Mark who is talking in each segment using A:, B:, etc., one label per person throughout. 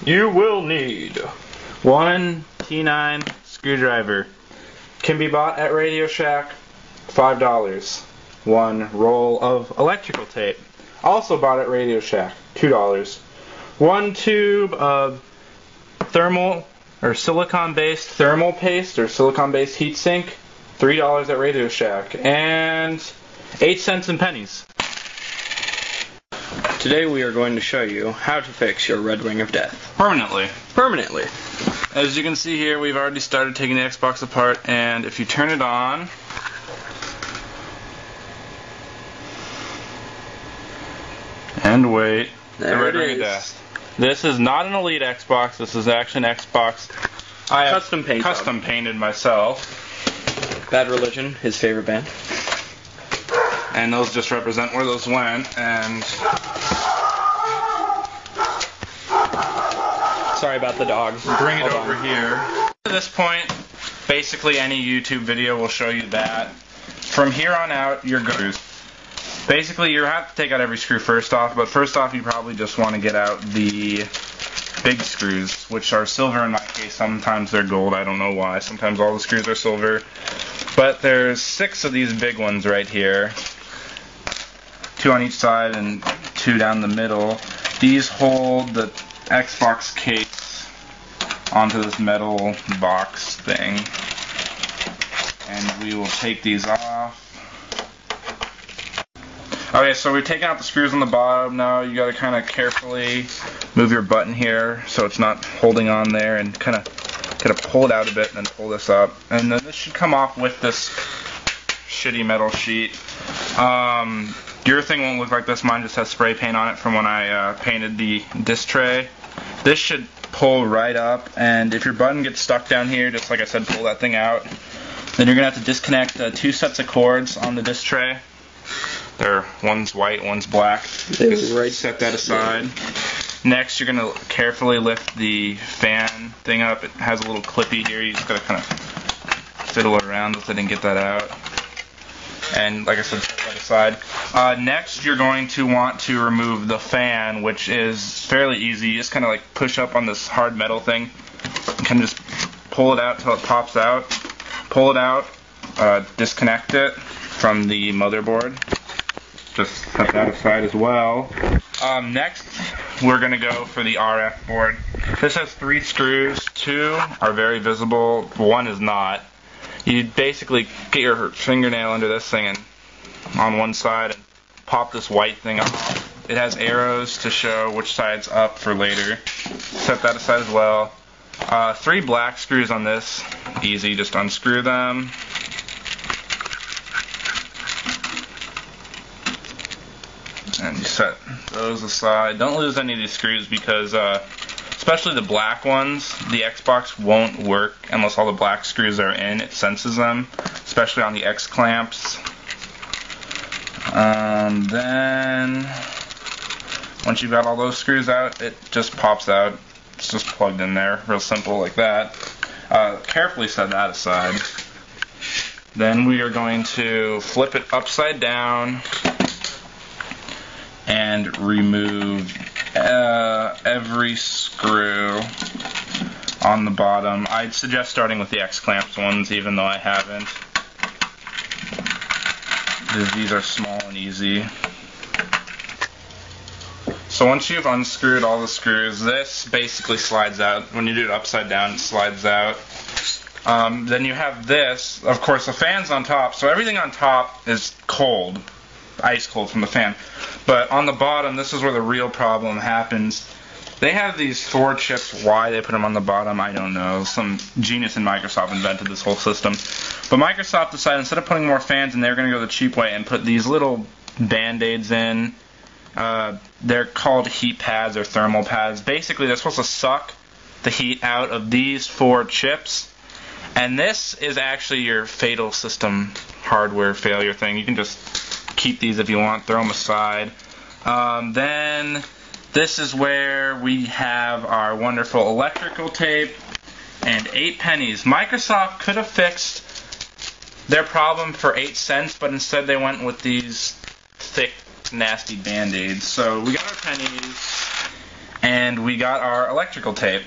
A: You will need one T9 screwdriver. Can be bought at Radio Shack, $5. One roll of electrical tape, also bought at Radio Shack, $2. One tube of thermal or silicon-based thermal paste or silicon-based heatsink, $3 at Radio Shack, and 8 cents in pennies.
B: Today we are going to show you how to fix your Red Ring of Death.
A: Permanently.
B: Permanently.
A: As you can see here, we've already started taking the Xbox apart, and if you turn it on, and wait,
B: there
A: the Red
B: it
A: Ring
B: is.
A: of Death. This is not an Elite Xbox, this is actually an Xbox I have custom painted myself.
B: Bad Religion, his favorite band.
A: And those just represent where those went, and
B: sorry about the dog.
A: Bring it over here. At this point, basically any YouTube video will show you that. From here on out, you're good. Basically, you have to take out every screw first off, but first off, you probably just want to get out the big screws, which are silver in my case. Sometimes they're gold, I don't know why. Sometimes all the screws are silver. But there's 6 of these big ones right here. 2 on each side and 2 down the middle. These hold the Xbox case onto this metal box thing. And we will take these off. Okay, so we've taken out the screws on the bottom. Now you gotta kind of carefully move your button here so it's not holding on there, and kind of gotta pull it out a bit and then pull this up. And then this should come off with this shitty metal sheet. Your thing won't look like this. Mine just has spray paint on it from when I painted the disc tray. This should pull right up, and if your button gets stuck down here, just like I said, pull that thing out. Then you're gonna have to disconnect 2 sets of cords on the disc tray. One's white, one's black. Just set that aside. Next, you're gonna carefully lift the fan thing up. It has a little clippy here. You just gotta kind of fiddle around with it and get that out. And like I said, set that aside. Next, you're going to want to remove the fan, which is fairly easy. You just kind of like push up on this hard metal thing. You can just pull it out till it pops out. Pull it out. Disconnect it from the motherboard. Just set that aside as well. Next, we're going to go for the RF board. This has 3 screws. 2 are very visible. 1 is not. You basically get your fingernail under this thing and on one side and pop this white thing off. It has arrows to show which side's up for later. Set that aside as well. 3 black screws on this. Easy, just unscrew them. And you set those aside. Don't lose any of these screws because, especially the black ones, the Xbox won't work unless all the black screws are in. It senses them, especially on the X clamps. Then, once you've got all those screws out, it just pops out. It's just plugged in there, real simple like that. Carefully set that aside. Then we are going to flip it upside down and remove every screw on the bottom. I'd suggest starting with the X-clamps ones, even though I haven't. These are small and easy. So once you've unscrewed all the screws, this basically slides out. When you do it upside down, it slides out. Then you have this. Of course, the fan's on top, so everything on top is cold. Ice cold from the fan. But on the bottom, this is where the real problem happens. They have these 4 chips. Why they put them on the bottom, I don't know. Some genius in Microsoft invented this whole system. But Microsoft decided instead of putting more fans in, they're going to go the cheap way and put these little Band-Aids in. They're called heat pads or thermal pads. Basically, they're supposed to suck the heat out of these 4 chips. And this is actually your fatal system hardware failure thing. You can just keep these if you want, throw them aside. Then this is where we have our wonderful electrical tape and 8 pennies. Microsoft could have fixed their problem for 8 cents, but instead they went with these thick, nasty Band-Aids. So we got our pennies, and we got our electrical tape.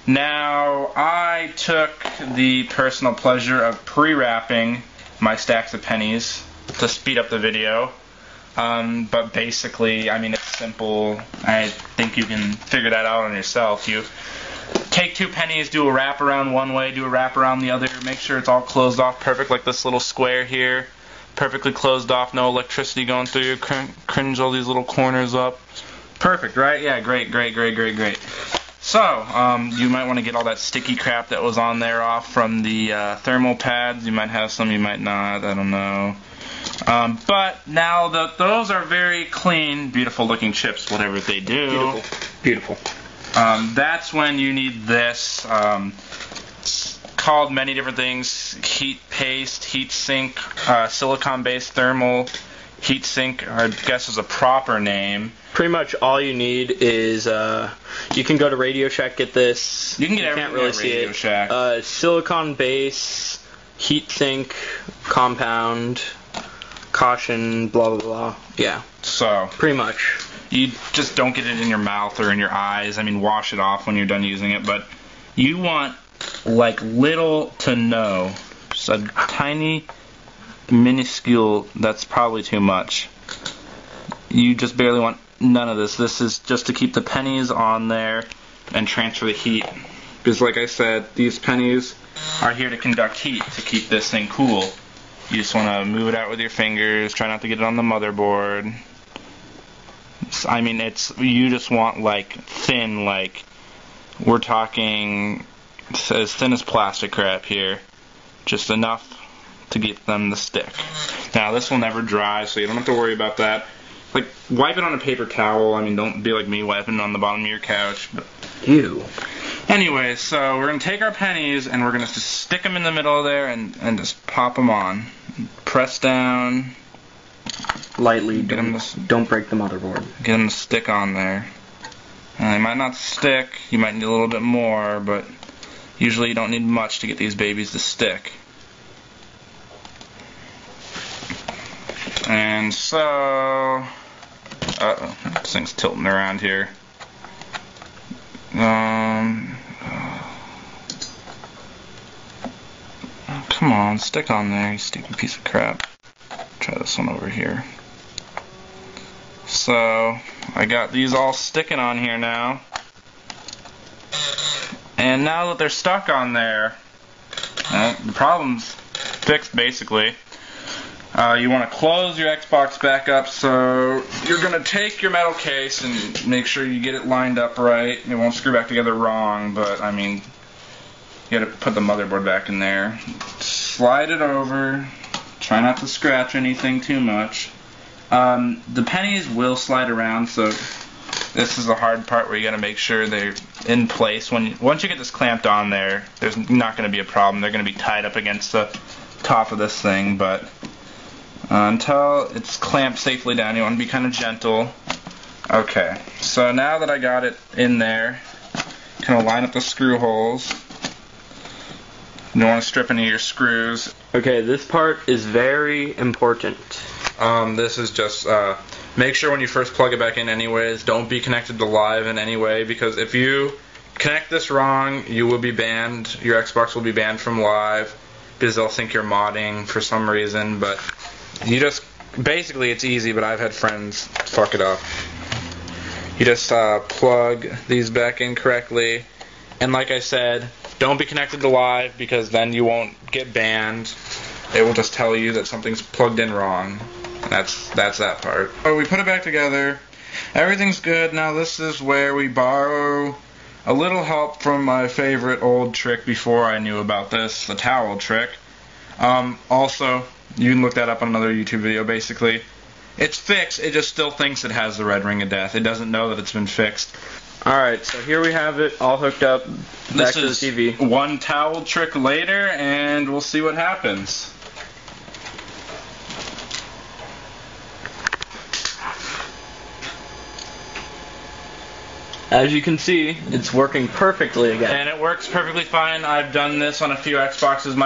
A: Now, I took the personal pleasure of pre-wrapping my stacks of pennies to speed up the video. But basically, I mean, it's simple. I think you can figure that out on yourself. You take 2 pennies, do a wrap around one way, do a wrap around the other, make sure it's all closed off perfect, like this little square here. Perfectly closed off, no electricity going through, cringe all these little corners up. Perfect, right? Yeah, great. So, you might want to get all that sticky crap that was on there off from the thermal pads. You might have some, you might not, I don't know. But now that those are very clean, beautiful looking chips, whatever they do.
B: Beautiful.
A: That's when you need this. It's called many different things. Heat paste, heat sink, silicon-based thermal heat sink, I guess is a proper name.
B: Pretty much all you need is, you can go to Radio Shack, get this.
A: You can get everything at Radio Shack.
B: Silicon base, heat sink, compound, caution, blah blah blah. Yeah.
A: So
B: pretty much.
A: You just don't get it in your mouth or in your eyes. I mean, wash it off when you're done using it. But you want, like, little to no. Just a tiny, minuscule, that's probably too much. You just barely want none of this. This is just to keep the pennies on there and transfer the heat. Because, like I said, these pennies are here to conduct heat, to keep this thing cool. You just want to move it out with your fingers, try not to get it on the motherboard. I mean, you just want, like, thin, like, we're talking as thin as plastic crap here. Just enough to get them to stick. Now, this will never dry, so you don't have to worry about that. Like, wipe it on a paper towel. I mean, don't be like me wiping it on the bottom of your couch. But
B: ew.
A: Anyway, so we're going to take our pennies and we're going to just stick them in the middle there and just pop them on. Press down.
B: Lightly, don't break the motherboard.
A: Get them to stick on there. They might not stick. You might need a little bit more, but usually you don't need much to get these babies to stick. And so, this thing's tilting around here. Come on, stick on there, you stupid piece of crap. Try this one over here. So, I got these all sticking on here now. And now that they're stuck on there, the problem's fixed basically. You want to close your Xbox back up, so you're going to take your metal case and make sure you get it lined up right. It won't screw back together wrong, but I mean, you got to put the motherboard back in there. Slide it over. Try not to scratch anything too much. The pennies will slide around, so this is the hard part where you got to make sure they're in place. Once you get this clamped on there, there's not going to be a problem. They're going to be tied up against the top of this thing, but until it's clamped safely down, you want to be kind of gentle. Okay, so now that I got it in there, kind of line up the screw holes. You don't want to strip any of your screws.
B: Okay, this part is very important.
A: This is just, make sure when you first plug it back in anyways, don't be connected to live in any way, because if you connect this wrong, you will be banned. Your Xbox will be banned from live, because they'll think you're modding for some reason, but you just, basically it's easy, but I've had friends fuck it up. You just plug these back in correctly, and like I said, don't be connected to live, because then you won't get banned. It will just tell you that something's plugged in wrong. That's that part. So we put it back together. Everything's good. Now this is where we borrow a little help from my favorite old trick before I knew about this, the towel trick. Also, you can look that up on another YouTube video, basically. It's fixed, it just still thinks it has the red ring of death. It doesn't know that it's been fixed.
B: Alright, so here we have it all hooked up back to the TV.
A: This is one towel trick later, and we'll see what happens.
B: As you can see, it's working perfectly again.
A: And it works perfectly fine. I've done this on a few Xboxes